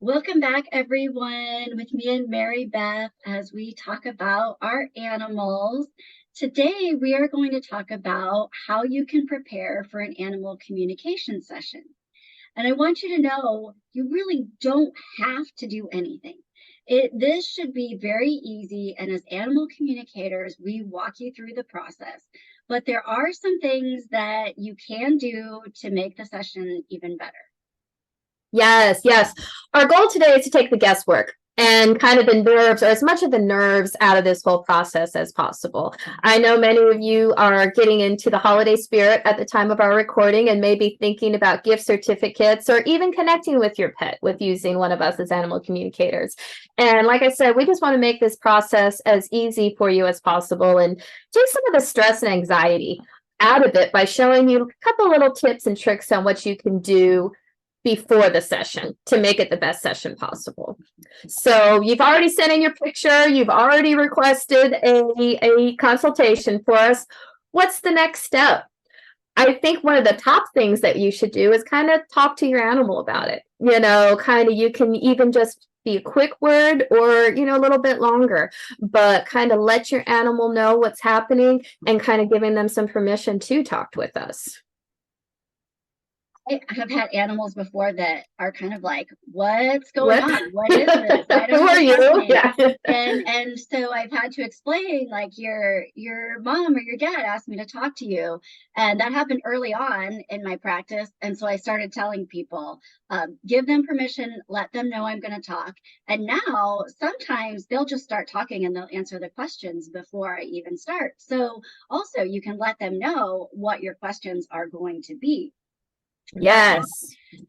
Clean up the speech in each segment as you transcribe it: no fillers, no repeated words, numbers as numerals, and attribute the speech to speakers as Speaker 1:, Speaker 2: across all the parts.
Speaker 1: Welcome back, everyone, with me and Mary Beth as we talk about our animals. Today, we are going to talk about how you can prepare for an animal communication session. And I want you to know you really don't have to do anything. This should be very easy. And as animal communicators, we walk you through the process. But there are some things that you can do to make the session even better.
Speaker 2: Yes, yes. Our goal today is to take the guesswork and kind of the nerves, or as much of the nerves, out of this whole process as possible. I know many of you are getting into the holiday spirit at the time of our recording and maybe thinking about gift certificates or even connecting with your pet with using one of us as animal communicators. And like I said, we just want to make this process as easy for you as possible and take some of the stress and anxiety out of it by showing you a couple little tips and tricks on what you can do before the session to make it the best session possible. So you've already sent in your picture, you've already requested a consultation for us. What's the next step? I think one of the top things that you should do is kind of talk to your animal about it. Kind of you can even just be a quick word or, a little bit longer, but kind of let your animal know what's happening and kind of giving them some permission to talk with us.
Speaker 1: I have had animals before that are kind of like, what's going on? What is this? I don't know.
Speaker 2: Who are you? Yeah.
Speaker 1: And so I've had to explain, like, your mom or your dad asked me to talk to you. And that happened early on in my practice. And so I started telling people, give them permission, let them know I'm going to talk. And now sometimes they'll just start talking and they'll answer the questions before I even start. So also you can let them know what your questions are going to be.
Speaker 2: Yes.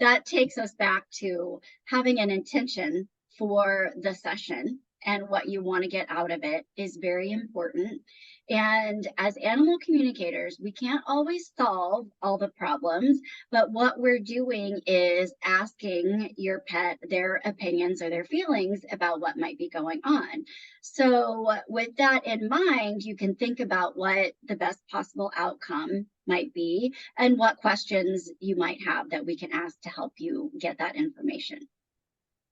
Speaker 1: That takes us back to having an intention for the session, and what you want to get out of it is very important. And as animal communicators, we can't always solve all the problems, but what we're doing is asking your pet their opinions or their feelings about what might be going on. So with that in mind, you can think about what the best possible outcome might be and what questions you might have that we can ask to help you get that information.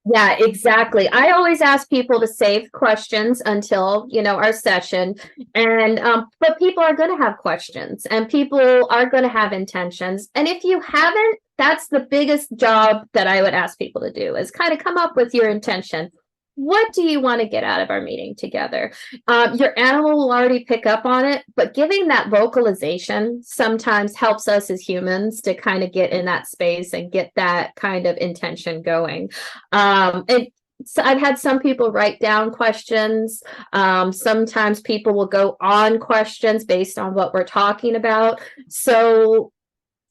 Speaker 2: Yeah, exactly. I always ask people to save questions until, our session. And but people are going to have questions and people are going to have intentions. And if you haven't, that's the biggest job that I would ask people to do is kind of come up with your intention. What do you want to get out of our meeting together? Your animal will already pick up on it, but giving that vocalization sometimes helps us as humans to kind of get in that space and get that kind of intention going. And so I've had some people write down questions. Sometimes people will go on questions based on what we're talking about. So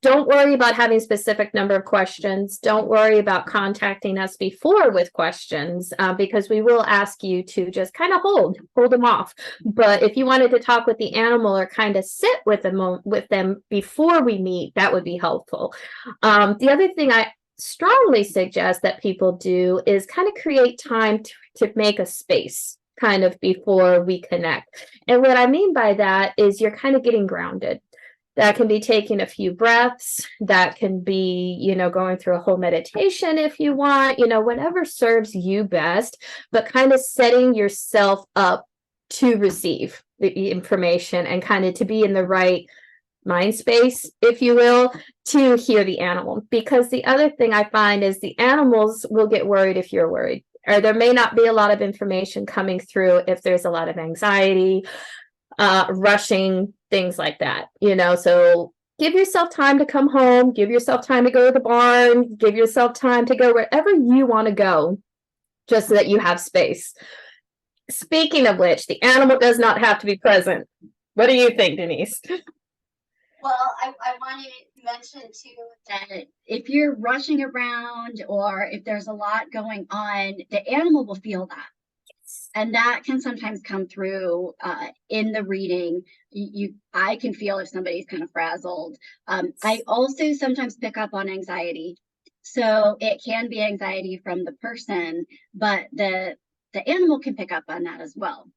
Speaker 2: don't worry about having a specific number of questions. Don't worry about contacting us before with questions because we will ask you to just kind of hold them off. But if you wanted to talk with the animal or kind of sit with them before we meet, that would be helpful. The other thing I strongly suggest that people do is kind of create time to make a space kind of before we connect. And what I mean by that is you're kind of getting grounded. That can be taking a few breaths. That can be, going through a whole meditation if you want, whatever serves you best, but kind of setting yourself up to receive the information and kind of to be in the right mind space, if you will, to hear the animal. Because the other thing I find is the animals will get worried if you're worried, or there may not be a lot of information coming through if there's a lot of anxiety, rushing, things like that, so give yourself time to come home, give yourself time to go to the barn, give yourself time to go wherever you want to go, just so that you have space. Speaking of which, the animal does not have to be present. What do you think, Denise?
Speaker 1: Well, I want to mention too that if you're rushing around or if there's a lot going on, the animal will feel that. And that can sometimes come through in the reading. I can feel if somebody's kind of frazzled. I also sometimes pick up on anxiety. So it can be anxiety from the person, but the animal can pick up on that as well.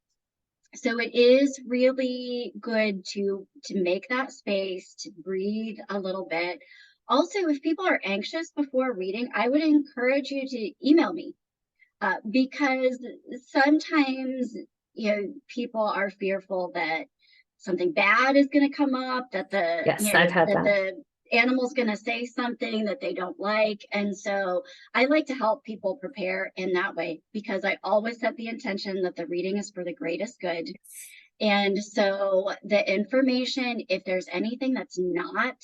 Speaker 1: So it is really good to make that space, to breathe a little bit. Also, if people are anxious before reading, I would encourage you to email me, because sometimes, people are fearful that something bad is going to come up, that
Speaker 2: Yes, I've had that.
Speaker 1: the animal's going to say something that they don't like. And so I like to help people prepare in that way, because I always set the intention that the reading is for the greatest good. And so the information, if there's anything that's not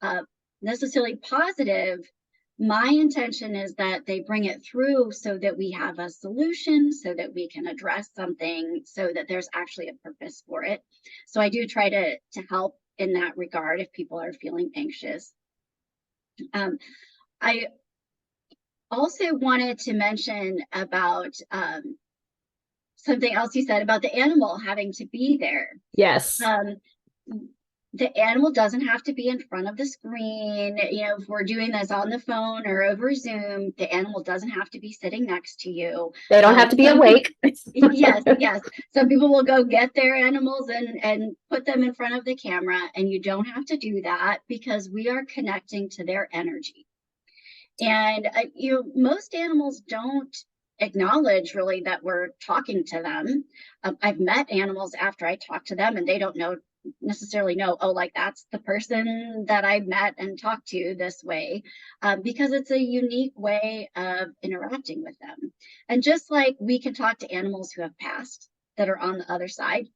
Speaker 1: uh, necessarily positive, my intention is that they bring it through so that we have a solution, so that we can address something, so that there's actually a purpose for it. So I do try to help in that regard if people are feeling anxious. I also wanted to mention about something else you said about the animal having to be there.
Speaker 2: Yes.
Speaker 1: Um, the animal doesn't have to be in front of the screen. If we're doing this on the phone or over Zoom, the animal doesn't have to be sitting next to you.
Speaker 2: They don't have to be awake.
Speaker 1: Yes, yes. Some people will go get their animals and put them in front of the camera, and you don't have to do that, because we are connecting to their energy. And most animals don't acknowledge really that we're talking to them. I've met animals after I talk to them, and they don't necessarily know, oh, like, that's the person that I met and talked to this way, because it's a unique way of interacting with them. And just like we can talk to animals who have passed that are on the other side,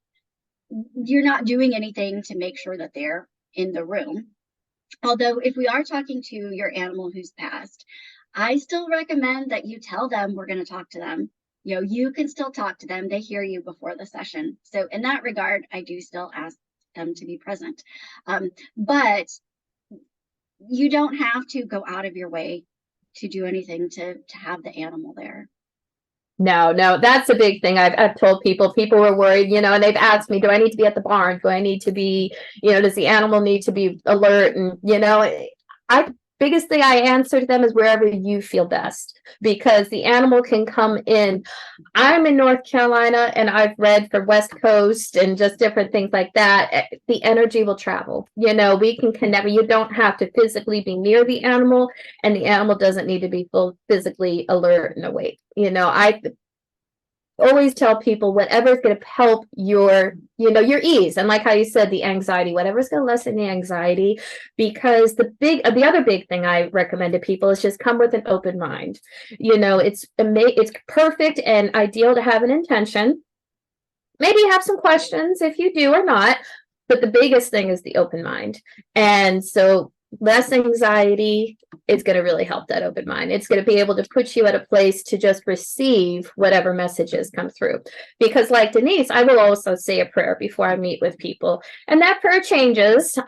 Speaker 1: you're not doing anything to make sure that they're in the room. Although, if we are talking to your animal who's passed, I still recommend that you tell them we're going to talk to them. You can still talk to them. They hear you before the session. So in that regard, I do still ask them to be present. But you don't have to go out of your way to do anything to have the animal there.
Speaker 2: No, that's a big thing. I've told people were worried, and they've asked me, do I need to be at the barn? Do I need to be, does the animal need to be alert? And, biggest thing I answer to them is wherever you feel best, because the animal can come in. I'm in North Carolina, and I've read for West Coast and just different things like that. The energy will travel. We can connect. You don't have to physically be near the animal, and the animal doesn't need to be physically alert and awake. I always tell people whatever's going to help your ease, and like how you said, the anxiety, whatever's going to lessen the anxiety, because the other big thing I recommend to people is just come with an open mind. It's perfect and ideal to have an intention, maybe have some questions if you do or not, but the biggest thing is the open mind. And so less anxiety is going to really help that open mind. It's going to be able to put you at a place to just receive whatever messages come through. Because like Denise, I will also say a prayer before I meet with people. And that prayer changes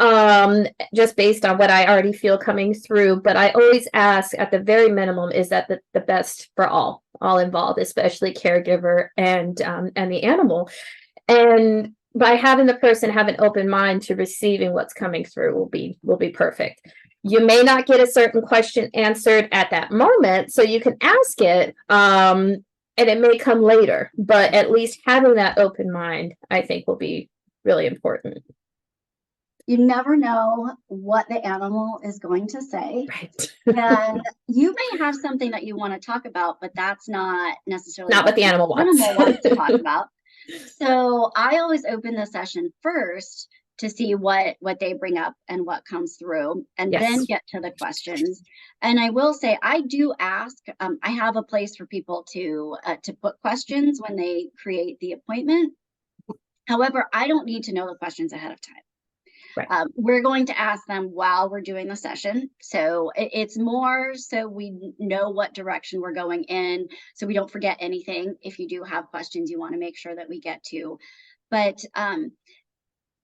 Speaker 2: just based on what I already feel coming through. But I always ask, at the very minimum, is that the best for all involved, especially caregiver and the animal. And by having the person have an open mind to receiving what's coming through will be perfect. You may not get a certain question answered at that moment, so you can ask it, and it may come later, but at least having that open mind, I think, will be really important.
Speaker 1: You never know what the animal is going to say.
Speaker 2: Right.
Speaker 1: And you may have something that you want to talk about, but that's not necessarily
Speaker 2: what the animal
Speaker 1: wants to talk about. So I always open the session first to see what they bring up and what comes through, and then get to the questions. And I will say, I do ask, I have a place for people to put questions when they create the appointment. However, I don't need to know the questions ahead of time.
Speaker 2: Right.
Speaker 1: We're going to ask them while we're doing the session. So it's more so we know what direction we're going in, so we don't forget anything. If you do have questions you want to make sure that we get to. But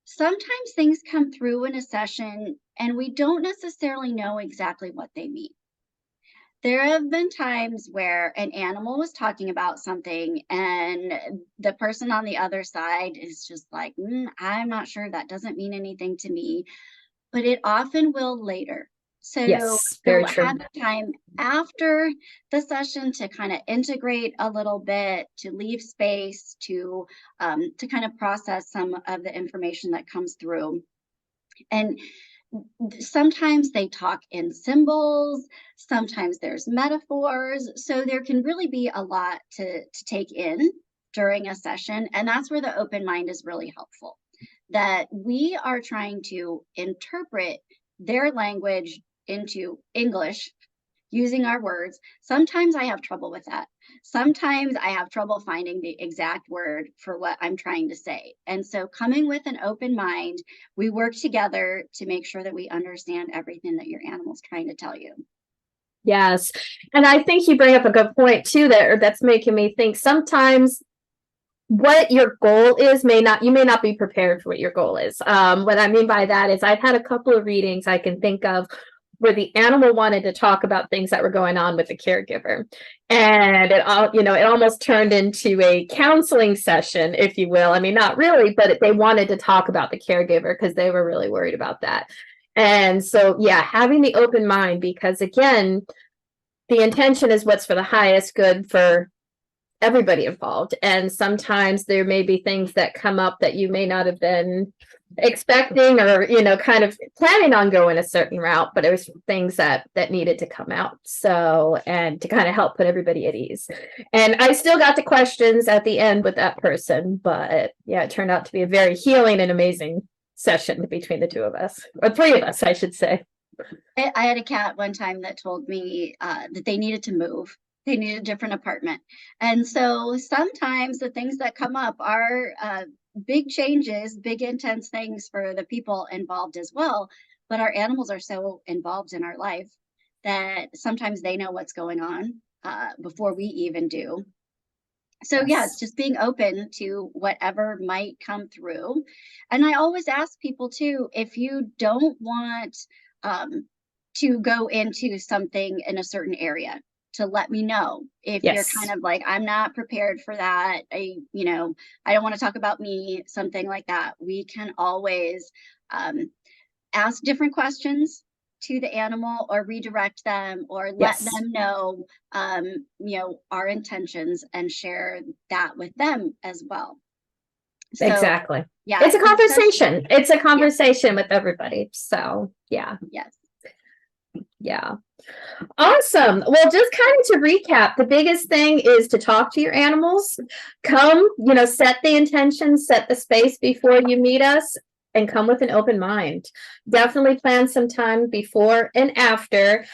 Speaker 1: sometimes things come through in a session and we don't necessarily know exactly what they mean. There have been times where an animal was talking about something and the person on the other side is just like, I'm not sure, that doesn't mean anything to me, but it often will later. So
Speaker 2: yes, very true.
Speaker 1: Have time after the session to kind of integrate a little bit, to leave space, to kind of process some of the information that comes through. And sometimes they talk in symbols, sometimes there's metaphors. So there can really be a lot to take in during a session. And that's where the open mind is really helpful. That we are trying to interpret their language into English using our words. Sometimes I have trouble with that. Sometimes I have trouble finding the exact word for what I'm trying to say. And so, coming with an open mind, we work together to make sure that we understand everything that your animal's trying to tell you.
Speaker 2: Yes. And I think you bring up a good point too, that's making me think sometimes what your goal is you may not be prepared for what your goal is. What I mean by that is I've had a couple of readings I can think of where the animal wanted to talk about things that were going on with the caregiver. And it almost turned into a counseling session, if you will. I mean, not really, but they wanted to talk about the caregiver because they were really worried about that. And so, yeah, having the open mind, because again, the intention is what's for the highest good for everybody involved. And sometimes there may be things that come up that you may not have been expecting or kind of planning on going a certain route, but it was things that needed to come out, so, and to kind of help put everybody at ease. And I still got the questions at the end with that person, but yeah, it turned out to be a very healing and amazing session between the two of us, or three of us, I should say.
Speaker 1: I had a cat one time that told me that they needed to move. They need a different apartment. And so sometimes the things that come up are big changes, big intense things for the people involved as well. But our animals are so involved in our life that sometimes they know what's going on before we even do. So yeah, it's just being open to whatever might come through. And I always ask people too, if you don't want to go into something in a certain area, to let me know. If you're kind of like, I'm not prepared for that, I don't want to talk about me, something like that, we can always ask different questions to the animal or redirect them or let them know our intentions and share that with them as well. So,
Speaker 2: exactly.
Speaker 1: Yeah,
Speaker 2: it's a conversation. It's a conversation with everybody. So yeah.
Speaker 1: Yes.
Speaker 2: Yeah. Awesome. Well, just kind of to recap, the biggest thing is to talk to your animals. Come, set the intention, set the space before you meet us, and come with an open mind. Definitely plan some time before and after.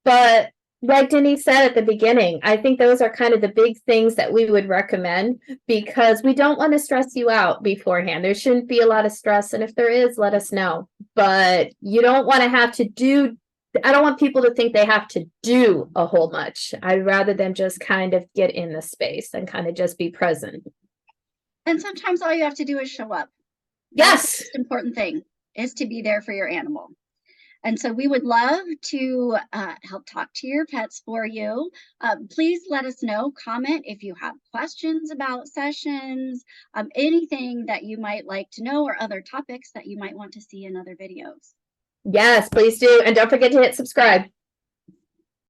Speaker 2: But like Denise said at the beginning, I think those are kind of the big things that we would recommend, because we don't want to stress you out beforehand. There shouldn't be a lot of stress. And if there is, let us know. But you don't want to have to I don't want people to think they have to do a whole much. I'd rather them just kind of get in the space and kind of just be present.
Speaker 1: And sometimes all you have to do is show up.
Speaker 2: Yes.
Speaker 1: That's the most important thing, is to be there for your animal. And so we would love to help talk to your pets for you. Please let us know, comment if you have questions about sessions, anything that you might like to know, or other topics that you might want to see in other videos.
Speaker 2: Yes, please do. And don't forget to hit subscribe.